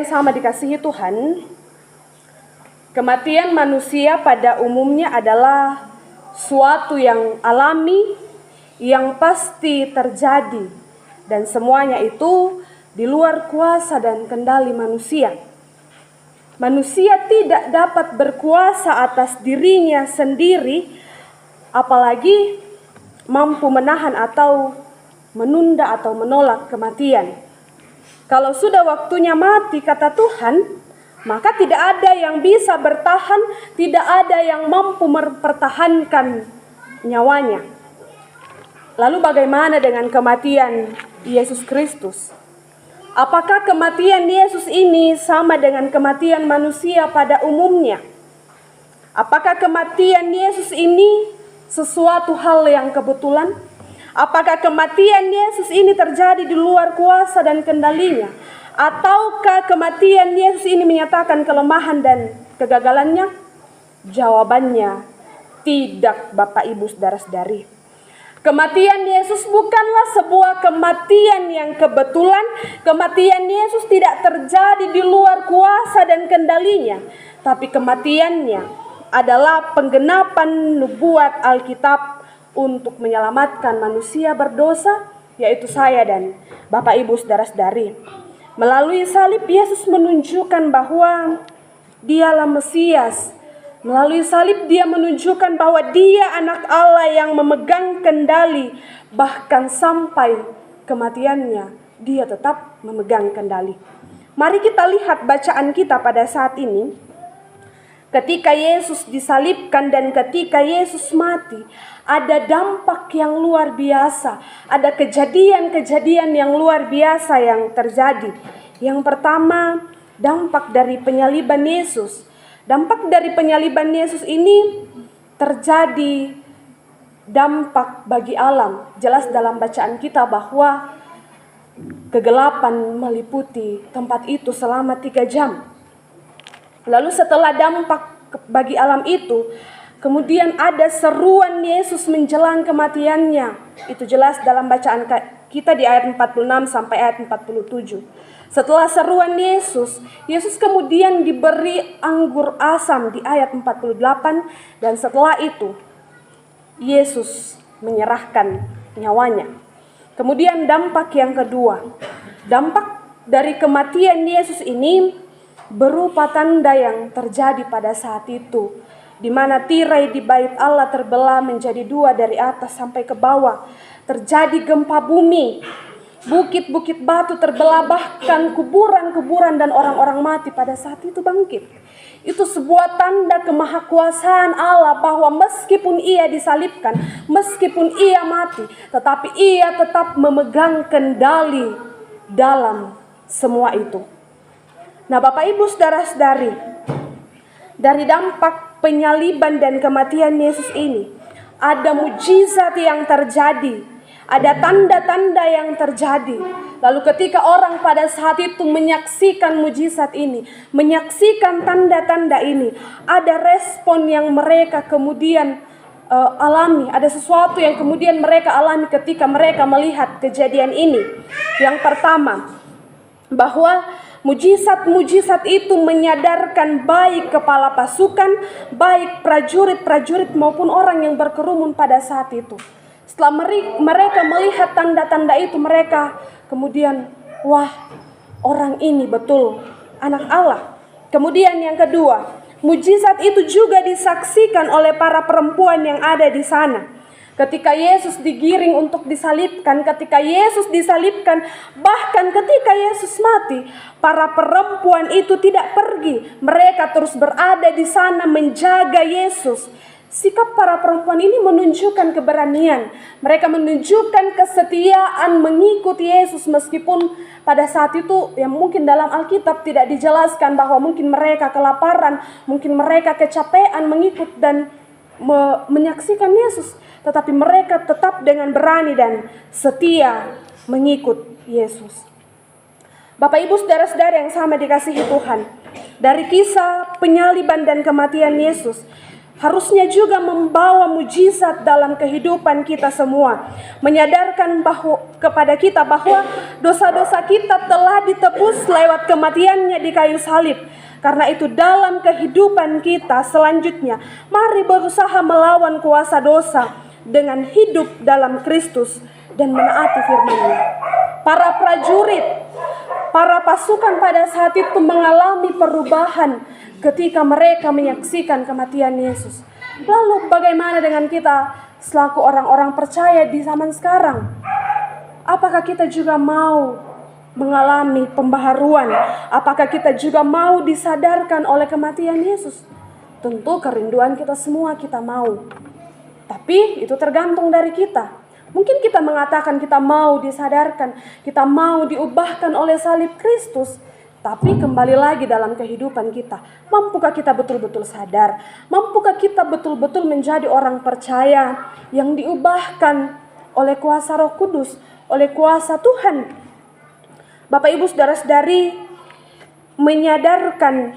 yang sama dikasihi Tuhan, kematian manusia pada umumnya adalah suatu yang alami, yang pasti terjadi, dan semuanya itu di luar kuasa dan kendali manusia. Manusia tidak dapat berkuasa atas dirinya sendiri, apalagi mampu menahan atau menunda atau menolak kematian. Kalau sudah waktunya mati, kata Tuhan, maka tidak ada yang bisa bertahan, tidak ada yang mampu mempertahankan nyawanya. Lalu bagaimana dengan kematian Yesus Kristus? Apakah kematian Yesus ini sama dengan kematian manusia pada umumnya? Apakah kematian Yesus ini sesuatu hal yang kebetulan? Apakah kematian Yesus ini terjadi di luar kuasa dan kendalinya? Ataukah kematian Yesus ini menyatakan kelemahan dan kegagalannya? Jawabannya tidak, Bapak Ibu Saudara-saudari. Kematian Yesus bukanlah sebuah kematian yang kebetulan. Kematian Yesus tidak terjadi di luar kuasa dan kendalinya. Tapi kematiannya adalah penggenapan nubuat Alkitab untuk menyelamatkan manusia berdosa, yaitu saya dan Bapak Ibu Saudara-saudari. Melalui salib Yesus menunjukkan bahwa Dialah Mesias. Melalui salib Dia menunjukkan bahwa Dia anak Allah yang memegang kendali. Bahkan sampai kematiannya Dia tetap memegang kendali. Mari kita lihat bacaan kita pada saat ini. Ketika Yesus disalibkan dan ketika Yesus mati, ada dampak yang luar biasa. Ada kejadian-kejadian yang luar biasa yang terjadi. Yang pertama, dampak dari penyaliban Yesus. Dampak dari penyaliban Yesus ini terjadi dampak bagi alam. Jelas dalam bacaan kita bahwa kegelapan meliputi tempat itu selama 3 jam. Lalu setelah dampak bagi alam itu, kemudian ada seruan Yesus menjelang kematiannya. Itu jelas dalam bacaan kita di ayat 46 sampai ayat 47. Setelah seruan Yesus, Yesus kemudian diberi anggur asam di ayat 48. Dan setelah itu, Yesus menyerahkan nyawanya. Kemudian dampak yang kedua. Dampak dari kematian Yesus ini berupa tanda yang terjadi pada saat itu, di mana tirai di bait Allah terbelah menjadi 2 dari atas sampai ke bawah. Terjadi gempa bumi, bukit-bukit batu terbelah, bahkan kuburan-kuburan dan orang-orang mati pada saat itu bangkit. Itu sebuah tanda kemahakuasaan Allah bahwa meskipun Ia disalibkan, meskipun Ia mati, tetapi Ia tetap memegang kendali dalam semua itu. Nah, Bapak Ibu Saudara-saudari, dari dampak penyaliban dan kematian Yesus ini, ada mujizat yang terjadi, ada tanda-tanda yang terjadi. Lalu ketika orang pada saat itu menyaksikan mujizat ini, menyaksikan tanda-tanda ini, ada respon yang mereka kemudian alami, ada sesuatu yang kemudian mereka alami ketika mereka melihat kejadian ini. Yang pertama, bahwa mujizat-mujizat itu menyadarkan baik kepala pasukan, baik prajurit-prajurit maupun orang yang berkerumun pada saat itu. Setelah mereka melihat tanda-tanda itu, mereka kemudian, wah, orang ini betul anak Allah. Kemudian yang kedua, mujizat itu juga disaksikan oleh para perempuan yang ada di sana. Ketika Yesus digiring untuk disalibkan, ketika Yesus disalibkan, bahkan ketika Yesus mati, para perempuan itu tidak pergi. Mereka terus berada di sana menjaga Yesus. Sikap para perempuan ini menunjukkan keberanian. Mereka menunjukkan kesetiaan mengikuti Yesus meskipun pada saat itu yang mungkin dalam Alkitab tidak dijelaskan bahwa mungkin mereka kelaparan, mungkin mereka kecapean mengikut dan menyaksikan Yesus. Tetapi mereka tetap dengan berani dan setia mengikut Yesus. Bapak Ibu Saudara-saudara yang sama dikasihi Tuhan, dari kisah penyaliban dan kematian Yesus, harusnya juga membawa mujizat dalam kehidupan kita semua, menyadarkan kepada kita bahwa dosa-dosa kita telah ditebus lewat kematiannya di kayu salib. Karena itu dalam kehidupan kita selanjutnya, mari berusaha melawan kuasa dosa dengan hidup dalam Kristus dan menaati firman-Nya. Para prajurit, para pasukan pada saat itu mengalami perubahan ketika mereka menyaksikan kematian Yesus. Lalu bagaimana dengan kita selaku orang-orang percaya di zaman sekarang? Apakah kita juga mau mengalami pembaharuan? Apakah kita juga mau disadarkan oleh kematian Yesus? Tentu kerinduan kita semua kita mau. Tapi itu tergantung dari kita. Mungkin kita mengatakan kita mau disadarkan, kita mau diubahkan oleh salib Kristus. Tapi kembali lagi dalam kehidupan kita, mampukah kita betul-betul sadar? Mampukah kita betul-betul menjadi orang percaya yang diubahkan oleh kuasa Roh Kudus, oleh kuasa Tuhan? Bapak Ibu saudara-saudari, menyadarkan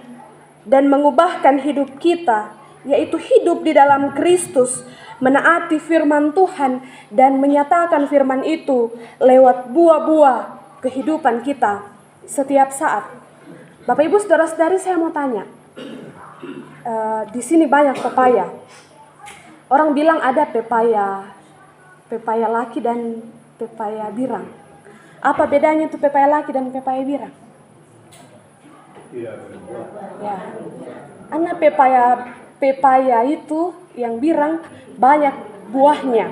dan mengubahkan hidup kita, yaitu hidup di dalam Kristus, menaati firman Tuhan dan menyatakan firman itu lewat buah-buah kehidupan kita setiap saat. Bapak Ibu saudara-saudari, saya mau tanya, di sini banyak pepaya. Orang bilang ada pepaya laki dan pepaya birang. Apa bedanya itu pepaya laki dan pepaya birang? Ya, karena pepaya itu yang birang banyak buahnya.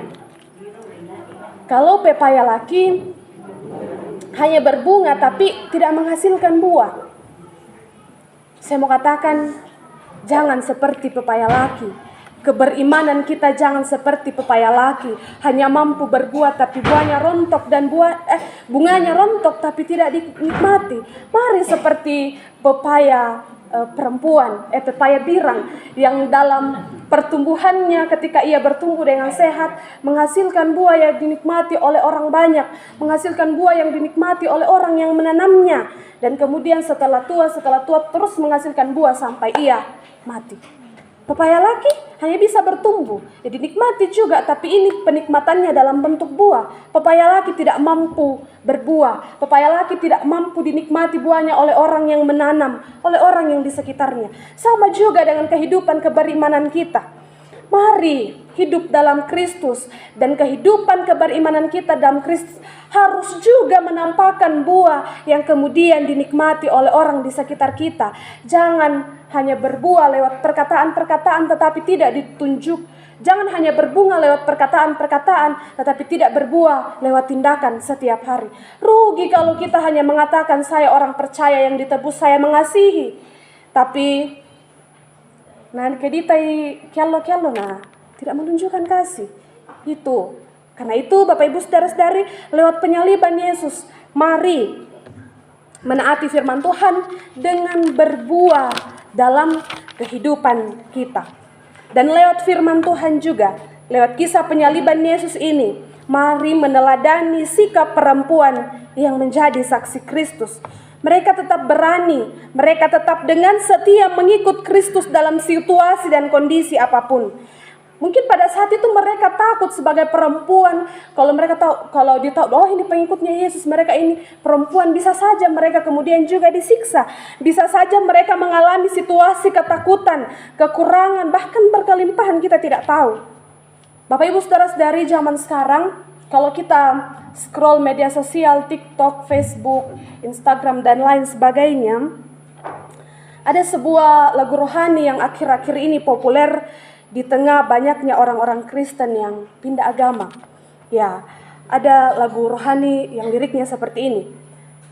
Kalau pepaya laki hanya berbunga tapi tidak menghasilkan buah. Saya mau katakan, jangan seperti pepaya laki. Keberimanan kita jangan seperti pepaya laki, hanya mampu berbuah tapi buahnya rontok dan bunganya rontok tapi tidak dinikmati. Mari seperti pepaya pepaya birang yang dalam pertumbuhannya ketika ia bertumbuh dengan sehat menghasilkan buah yang dinikmati oleh orang banyak, menghasilkan buah yang dinikmati oleh orang yang menanamnya, dan kemudian setelah tua terus menghasilkan buah sampai ia mati. Pepaya laki hanya bisa bertumbuh, ya dinikmati juga, tapi ini penikmatannya dalam bentuk buah. Pepaya laki tidak mampu berbuah. Pepaya laki tidak mampu dinikmati buahnya oleh orang yang menanam, oleh orang yang di sekitarnya. Sama juga dengan kehidupan keberimanan kita. Mari hidup dalam Kristus, dan kehidupan keberimanan kita dalam Kristus harus juga menampakkan buah yang kemudian dinikmati oleh orang di sekitar kita. Jangan hanya berbuah lewat perkataan-perkataan tetapi tidak ditunjuk. Jangan hanya berbunga lewat perkataan-perkataan tetapi tidak berbuah lewat tindakan setiap hari. Rugi kalau kita hanya mengatakan saya orang percaya yang ditebus, saya mengasihi, tapi keditai kialo tidak menunjukkan kasih. Itu. Karena itu Bapak Ibu saudara-saudari, lewat penyaliban Yesus, mari menaati firman Tuhan dengan berbuah dalam kehidupan kita. Dan lewat firman Tuhan juga, lewat kisah penyaliban Yesus ini, mari meneladani sikap perempuan yang menjadi saksi Kristus. Mereka tetap berani, mereka tetap dengan setia mengikut Kristus dalam situasi dan kondisi apapun. Mungkin pada saat itu mereka takut sebagai perempuan. Kalau dia tahu, oh ini pengikutnya Yesus, mereka ini perempuan, bisa saja mereka kemudian juga disiksa. Bisa saja mereka mengalami situasi ketakutan, kekurangan, bahkan berkelimpahan, kita tidak tahu. Bapak Ibu saudara-saudari, zaman sekarang, kalau kita scroll media sosial, TikTok, Facebook, Instagram, dan lain sebagainya, ada sebuah lagu rohani yang akhir-akhir ini populer di tengah banyaknya orang-orang Kristen yang pindah agama. Ya, ada lagu rohani yang liriknya seperti ini.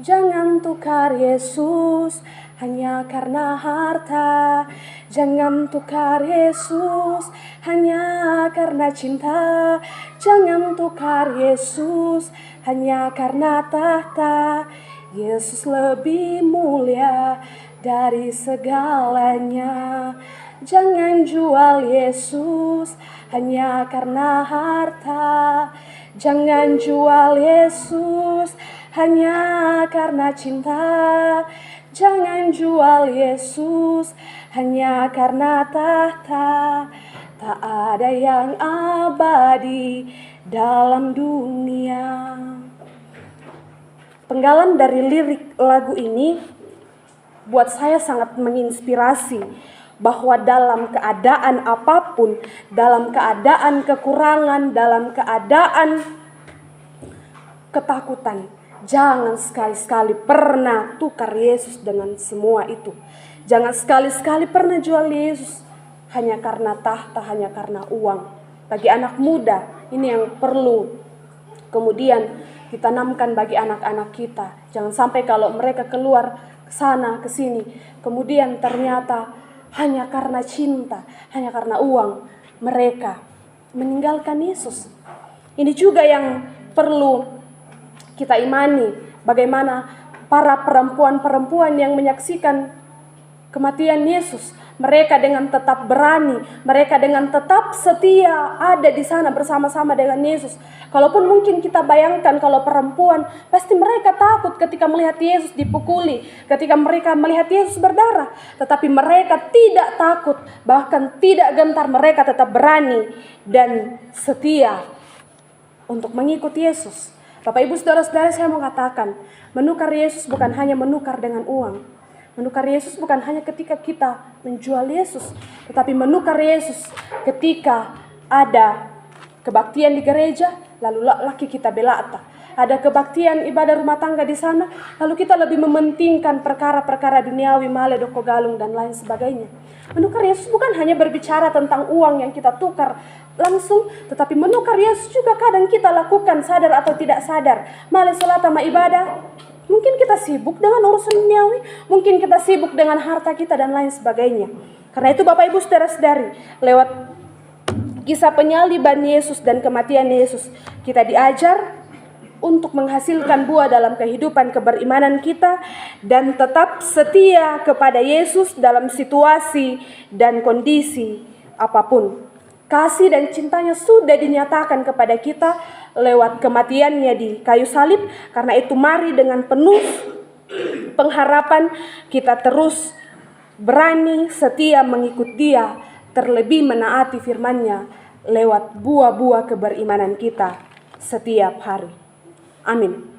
Jangan tukar Yesus hanya karena harta. Jangan tukar Yesus hanya karena cinta. Jangan tukar Yesus hanya karena tahta. Yesus lebih mulia dari segalanya. Jangan jual Yesus hanya karena harta. Jangan jual Yesus hanya karena cinta. Jangan jual Yesus hanya karena tahta. tak ada yang abadi dalam dunia. Penggalan dari lirik lagu ini buat saya sangat menginspirasi bahwa dalam keadaan apapun, dalam keadaan kekurangan, dalam keadaan ketakutan, jangan sekali-sekali pernah tukar Yesus dengan semua itu. Jangan sekali-sekali pernah jual Yesus hanya karena tahta, hanya karena uang. Bagi anak muda, ini yang perlu kemudian ditanamkan bagi anak-anak kita. Jangan sampai kalau mereka keluar ke sana, ke sini, kemudian ternyata hanya karena cinta, hanya karena uang, mereka meninggalkan Yesus. Ini juga yang perlu kita imani, bagaimana para perempuan-perempuan yang menyaksikan kematian Yesus, mereka dengan tetap berani, mereka dengan tetap setia ada di sana bersama-sama dengan Yesus. Kalaupun mungkin kita bayangkan kalau perempuan, pasti mereka takut ketika melihat Yesus dipukuli, ketika mereka melihat Yesus berdarah. Tetapi mereka tidak takut, bahkan tidak gentar, mereka tetap berani dan setia untuk mengikut Yesus. Bapak Ibu Saudara-saudara, saya mau katakan, menukar Yesus bukan hanya menukar dengan uang. Menukar Yesus bukan hanya ketika kita menjual Yesus, tetapi menukar Yesus ketika ada kebaktian di gereja, lalu laki kita belata. Ada kebaktian ibadah rumah tangga di sana, lalu kita lebih mementingkan perkara-perkara duniawi, male, doko, galung, dan lain sebagainya. Menukar Yesus bukan hanya berbicara tentang uang yang kita tukar langsung, tetapi menukar Yesus juga kadang kita lakukan sadar atau tidak sadar. Male, salat, sama ibadah. Mungkin kita sibuk dengan urusan duniawi, mungkin kita sibuk dengan harta kita dan lain sebagainya. Karena itu Bapak Ibu Saudara-saudari, lewat kisah penyaliban Yesus dan kematian Yesus, kita diajar untuk menghasilkan buah dalam kehidupan keberimanan kita dan tetap setia kepada Yesus dalam situasi dan kondisi apapun. Kasih dan cintanya sudah dinyatakan kepada kita lewat kematiannya di kayu salib. Karena itu mari dengan penuh pengharapan kita terus berani setia mengikut Dia, terlebih menaati firman-Nya lewat buah-buah keberimanan kita setiap hari. Amin.